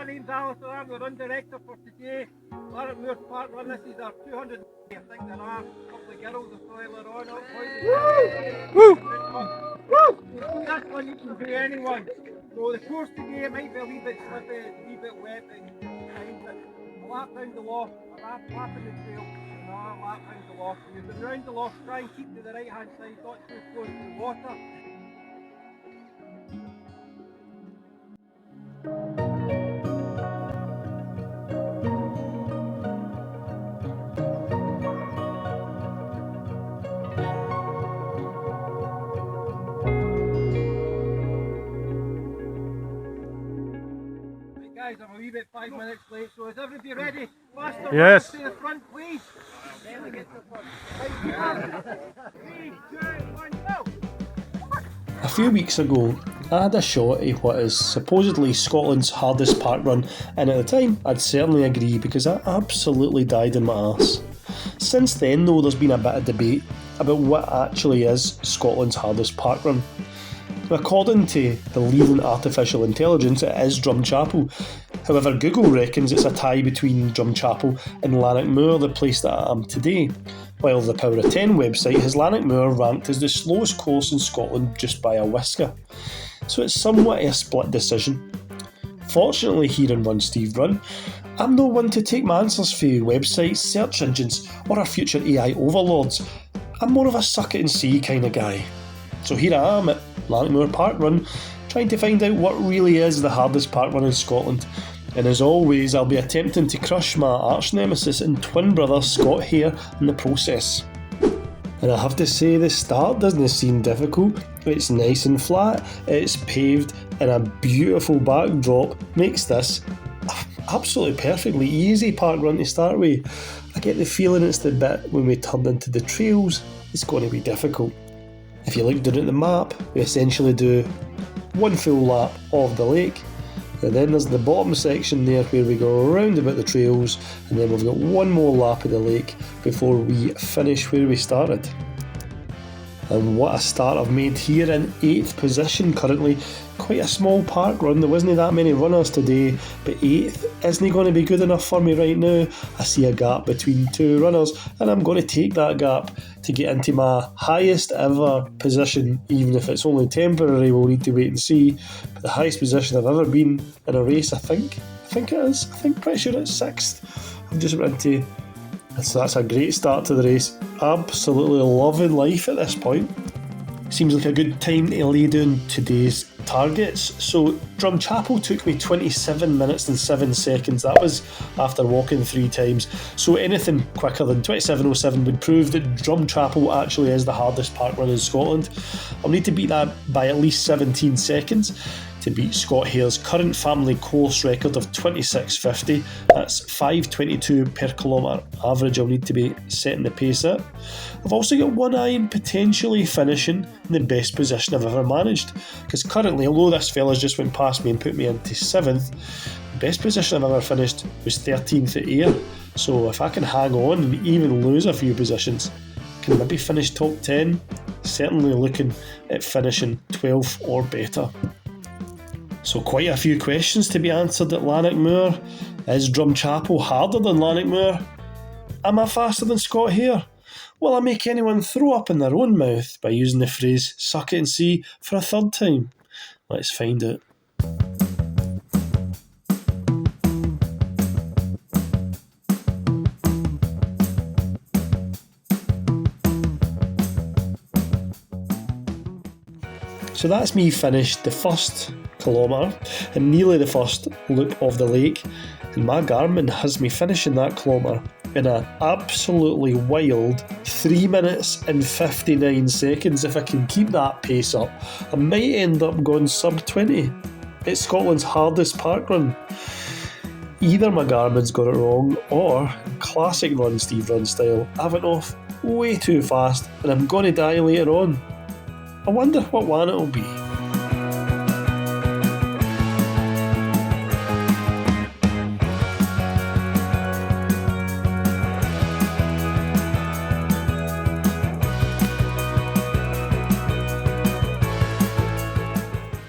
name's Alistair. I'm the run director for today. Lanark Moor Parkrun. This is our 200. I think there are a couple of girls are spoiler on up. Woo! That's one you can do anyone. So the course today might be a wee bit slippy, a wee bit wet at times, but a lap round the loch, a lap in the trail, another lap round the loch. When you've been round the loch, try and keep to the right hand side, not too close to the water. Guys, I'm a wee bit 5 minutes late, so is everybody ready? Faster, yes. To the front, please. Then we get to the front. 3, 2, 1, go! A few weeks ago, I had a shot at what is supposedly Scotland's hardest parkrun, and at the time I'd certainly agree because I absolutely died in my arse. Since then though, there's been a bit of debate about what actually is Scotland's hardest parkrun. According to the leading artificial intelligence, it is Drumchapel. However, Google reckons it's a tie between Drumchapel and Lanark Moor, the place that I am today, while the Power of 10 website has Lanark Moor ranked as the slowest course in Scotland just by a whisker. So it's somewhat a split decision. Fortunately here in Run Steve Run, I'm no one to take my answers for websites, search engines or our future AI overlords. I'm more of a suck it and see kind of guy. So here I am at Lanark Moor Parkrun, trying to find out what really is the hardest parkrun in Scotland. And as always, I'll be attempting to crush my arch nemesis and twin brother Scott Hare in the process. And I have to say, the start doesn't seem difficult. It's nice and flat, it's paved, and a beautiful backdrop makes this absolutely perfectly easy parkrun to start with. I get the feeling it's the bit when we turn into the trails, it's going to be difficult. If you look down at the map, we essentially do one full lap of the lake, and then there's the bottom section there where we go around about the trails, and then we've got one more lap of the lake before we finish where we started. And what a start I've made here in 8th position currently. Quite a small park run, there wasn't that many runners today, but 8th isn't going to be good enough for me right now. I see a gap between two runners and I'm going to take that gap to get into my highest ever position, even if it's only temporary. We'll need to wait and see. But the highest position I've ever been in a race, I think it is. Pretty sure it's 6th. I've just run into. So that's a great start to the race. Absolutely loving life at this point. Seems like a good time to lay down today's targets. So Drumchapel took me 27 minutes and 7 seconds. That was after walking 3 times. So anything quicker than 27:07 would prove that Drumchapel actually is the hardest parkrun in Scotland. I'll need to beat that by at least 17 seconds to beat Scott Hare's current family course record of 26:50. That's 5:22 per kilometre average I'll need to be setting the pace at. I've also got one eye on potentially finishing in the best position I've ever managed, because currently, although this fella's just went past me and put me into 7th, the best position I've ever finished was 13th at Ayr. So if I can hang on and even lose a few positions, I can maybe finish top 10, certainly looking at finishing 12th or better. So quite a few questions to be answered at Lanark Moor. Is Drumchapel harder than Lanark Moor? Am I faster than Scott Hare? Will I make anyone throw up in their own mouth by using the phrase suck it and see for a third time? Let's find out. So that's me finished the first kilometre and nearly the first loop of the lake, and my Garmin has me finishing that kilometre in an absolutely wild 3 minutes and 59 seconds. If I can keep that pace up, I might end up going sub 20. It's Scotland's hardest parkrun. Either my Garmin's got it wrong, or classic Run Steve Run style, I went off way too fast and I'm going to die later on. I wonder what one it'll be.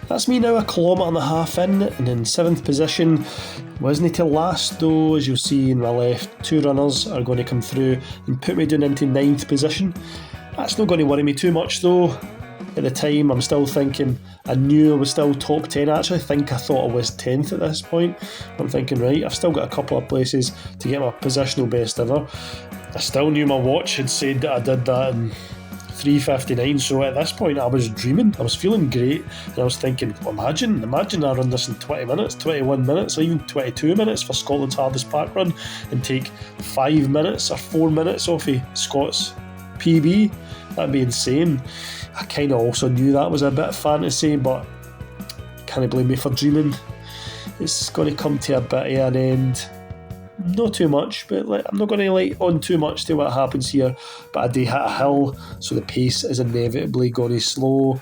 That's me now, a kilometre and a half in, and in 7th position. Wasn't to last though, as you'll see in my left. 2 runners are going to come through and put me down into 9th position. That's not going to worry me too much though. At the time, I'm still thinking, I knew I was still top 10. I actually think I thought I was 10th at this point. I'm thinking, right, I've still got a couple of places to get my positional best ever. I still knew my watch had said that I did that in 3:59, so at this point I was dreaming. I was feeling great, and I was thinking, well, imagine I run this in 20 minutes, 21 minutes, or even 22 minutes for Scotland's hardest park run, and take 5 minutes or 4 minutes off of Scott's PB. That'd be insane. I kind of also knew that was a bit of fantasy, but can't blame me for dreaming. It's going to come to a bit of an end. Not too much, but I'm not going to let on too much to what happens here. But I do hit a hill, so the pace is inevitably going to slow.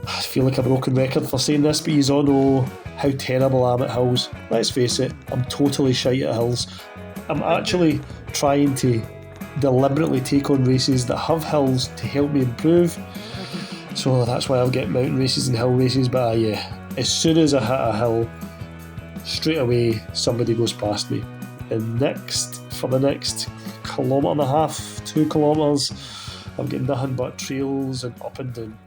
I feel like a broken record for saying this, but you all know how terrible I am at hills. Let's face it, I'm totally shite at hills. I'm actually trying to deliberately take on races that have hills to help me improve. So that's why I'll get mountain races and hill races. But yeah, as soon as I hit a hill, straight away somebody goes past me. And next, for the next 1.5 2 kilometres, I'm getting nothing but trails and up and down.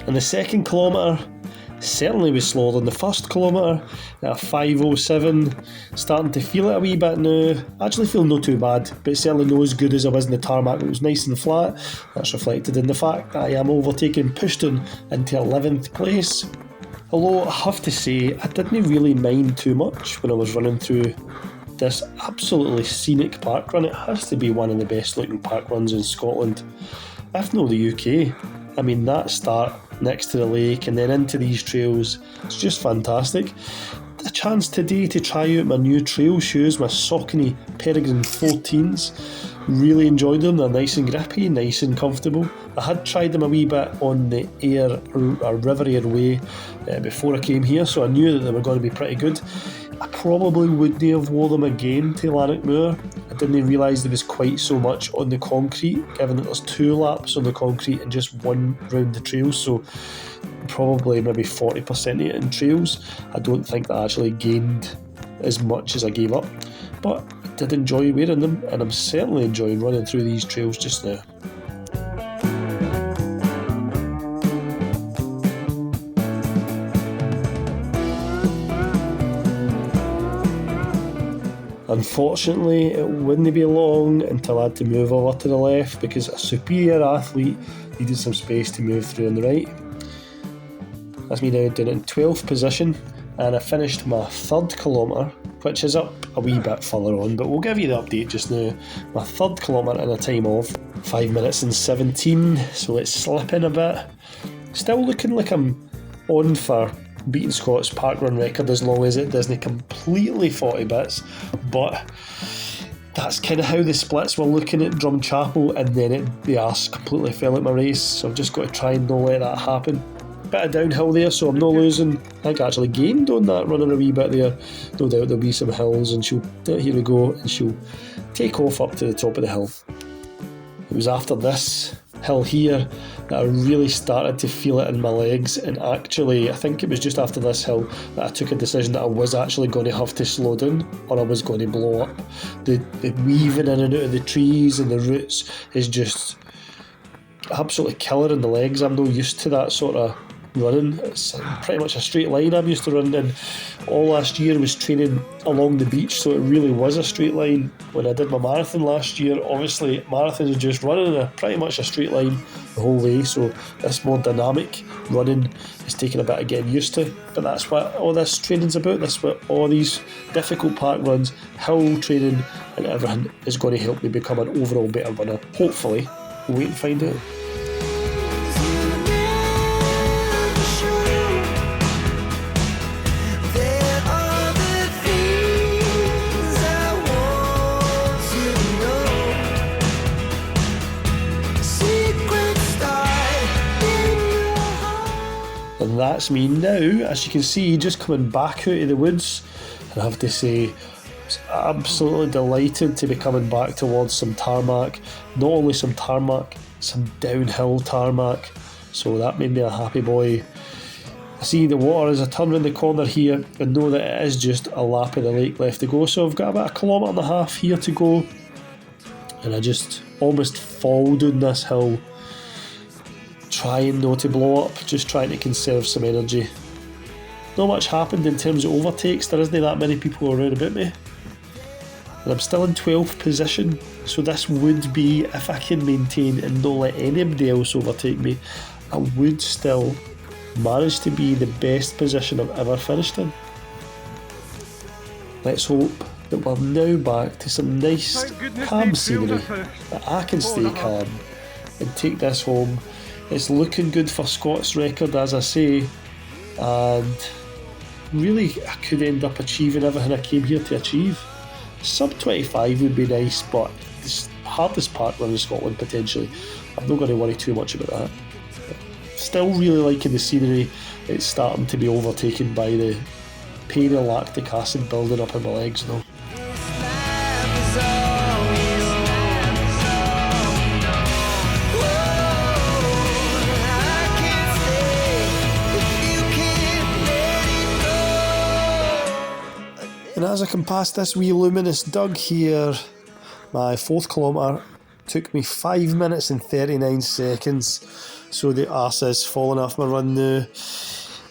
And the second kilometre certainly was slower than the first kilometre at 5:07. Starting to feel it a wee bit now. Actually feel not too bad, but certainly not as good as I was in the tarmac. It was nice and flat. That's reflected in the fact that I am overtaken Pushton into 11th place. Although I have to say, I didn't really mind too much when I was running through this absolutely scenic park run. It has to be one of the best looking park runs in Scotland, if not the UK. I mean, that start next to the lake and then into these trails, it's just fantastic. A chance today to try out my new trail shoes, my Saucony Peregrine 14s. Really enjoyed them. They're nice and grippy, nice and comfortable. I had tried them a wee bit on the Ayr or River Ayr Way before I came here, so I knew that they were going to be pretty good. I probably wouldn't have worn them again to Lanark Moor. I didn't realise there was quite so much on the concrete, given that there's 2 laps on the concrete and just 1 round the trails, so probably maybe 40% of it in trails. I don't think that I actually gained as much as I gave up, but I did enjoy wearing them, and I'm certainly enjoying running through these trails just now. Unfortunately, it wouldn't be long until I had to move over to the left because a superior athlete needed some space to move through on the right. That's me now down in 12th position, and I finished my 3rd kilometre, which is up a wee bit further on, but we'll give you the update just now. My 3rd kilometre in a time of 5 minutes and 17, so it's slipping a bit. Still looking like I'm on for beating Scott's parkrun record as long as it doesn't completely 40 bits, but that's kind of how the splits were looking at Drumchapel, and then the arse completely fell out my race, so I've just got to try and not let that happen. Bit of downhill there, so I'm not losing. I think I actually gained on that running a wee bit there. No doubt there'll be some hills, and here we go, and she'll take off up to the top of the hill. It was after this hill here that I really started to feel it in my legs, and actually I think it was just after this hill that I took a decision that I was actually going to have to slow down or I was going to blow up. The weaving in and out of the trees and the roots is just absolutely killer in the legs. I'm not used to that sort of running. It's pretty much a straight line I'm used to running in. All last year was training along the beach, so it really was a straight line. When I did my marathon last year, obviously marathons are just running in pretty much a straight line the whole way, so this more dynamic running is taking a bit of getting used to, but that's what all this training's about. That's what all these difficult park runs, hill training and everything is going to help me become an overall better runner. Hopefully. We'll wait and find out. And that's me now, as you can see, just coming back out of the woods. And I have to say, I was absolutely delighted to be coming back towards some tarmac. Not only some tarmac, some downhill tarmac. So that made me a happy boy. I see the water as I turn around the corner here and know that it is just a lap of the lake left to go. So I've got about 1.5 kilometres here to go. And I just almost fall down this hill, trying not to blow up, just trying to conserve some energy. Not much happened in terms of overtakes, there isn't that many people around about me. And I'm still in 12th position, so this would be, if I can maintain and not let anybody else overtake me, I would still manage to be the best position I've ever finished in. Let's hope that we're now back to some nice calm scenery, that I can stay calm and take this home. It's looking good for Scott's record, as I say, and really I could end up achieving everything I came here to achieve. Sub 25 would be nice, but it's the hardest parkrun in Scotland potentially. I'm not going to worry too much about that. Still really liking the scenery. It's starting to be overtaken by the pain of lactic acid building up in my legs though. And as I come past this wee luminous dug here, my 4th kilometre took me 5 minutes and 39 seconds. So the arse is falling off my run now.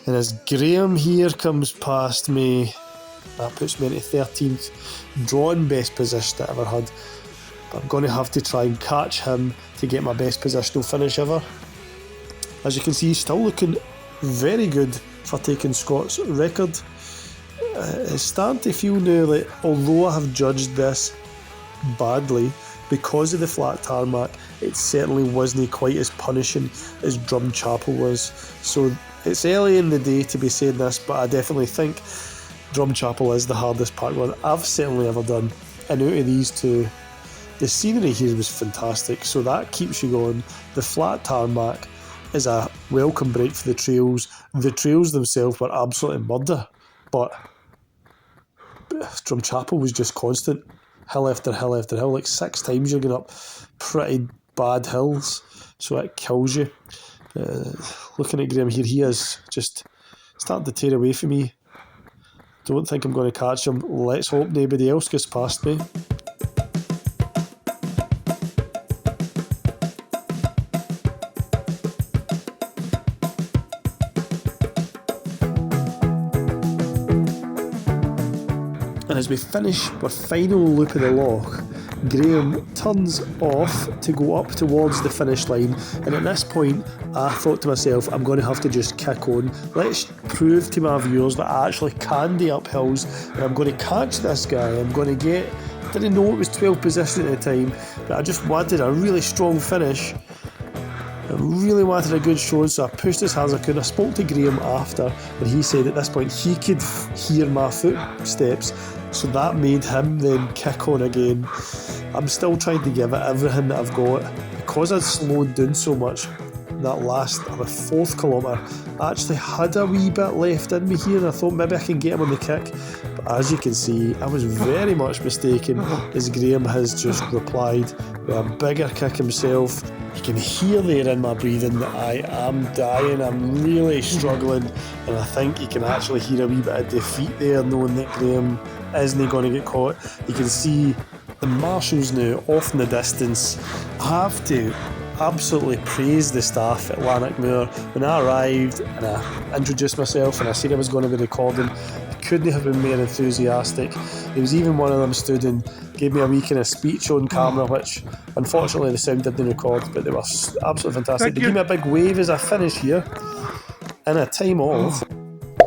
And as Graham here comes past me, that puts me into 13th, drawing best position I ever had. But I'm going to have to try and catch him to get my best positional finish ever. As you can see, he's still looking very good for taking Scott's record. It's starting to feel now that although I have judged this badly because of the flat tarmac, it certainly wasn't quite as punishing as Drumchapel was. So it's early in the day to be saying this, but I definitely think Drumchapel is the hardest parkrun I've certainly ever done. And out of these two, the scenery here was fantastic, so that keeps you going. The flat tarmac is a welcome break for the trails. The trails themselves were absolutely murder, but Drumchapel was just constant, hill after hill after hill. Like 6 times you're going up pretty bad hills, so it kills you. Looking at Graham here, he is just starting to tear away from me. Don't think I'm going to catch him. Let's hope nobody else gets past me. And as we finish our final loop of the loch, Graham turns off to go up towards the finish line, and at this point I thought to myself, I'm going to have to just kick on. Let's prove to my viewers that I actually can do uphills, and I'm going to catch this guy. I'm going to get, didn't know it was 12th position at the time, but I just wanted a really strong finish. I really wanted a good showing, so I pushed as hard as I could. I spoke to Graham after, and he said at this point he could hear my footsteps, so that made him then kick on again. I'm still trying to give it everything that I've got. Because I'd slowed down so much, that last, the 4th kilometre, I actually had a wee bit left in me here, and I thought maybe I can get him on the kick. But as you can see, I was very much mistaken, as Graham has just replied with a bigger kick himself. You can hear there in my breathing that I am dying, I'm really struggling, and I think you can actually hear a wee bit of defeat there, knowing that Graham isn't going to get caught. You can see the marshals now off in the distance. I have to absolutely praise the staff at Lanark Moor. When I arrived and I introduced myself and I said I was going to be recording, I couldn't have been more enthusiastic. There was even one of them stood and gave me a wee kind of speech on camera, which unfortunately the sound didn't record, but they were absolutely fantastic. They gave me a big wave as I finished here in a time of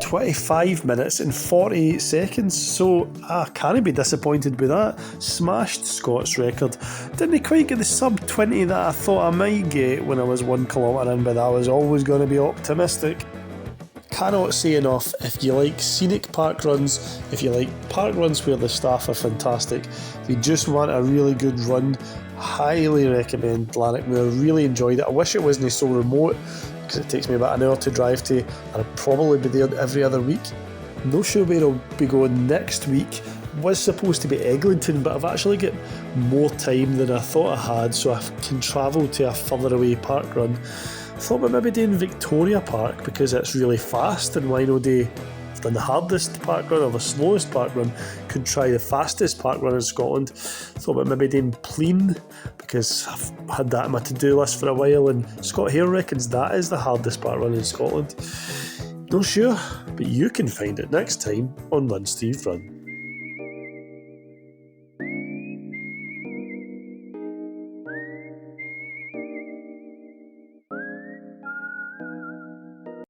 25 minutes and 48 seconds, so I can't be disappointed with that. Smashed Scott's record. Didn't quite get the sub 20 that I thought I might get when I was 1 kilometre in, but I was always going to be optimistic. Cannot say enough, if you like scenic parkruns, if you like parkruns where the staff are fantastic, if you just want a really good run, highly recommend Lanark Moor. Really enjoyed it. I wish it wasn't so remote, because it takes me about an hour to drive to, and I'll probably be there every other week. No sure where I'll be going next week. Was supposed to be Eglinton, but I've actually got more time than I thought I had, so I can travel to a further away park run. I thought about maybe doing Victoria Park because it's really fast, and why no day I've done the hardest park run or the slowest park run, could try the fastest park run in Scotland. Thought about maybe doing Pleen because I've had that on my to-do list for a while, and Scott Hare reckons that is the hardest park run in Scotland. Not sure, but you can find it next time on Run Steve Run.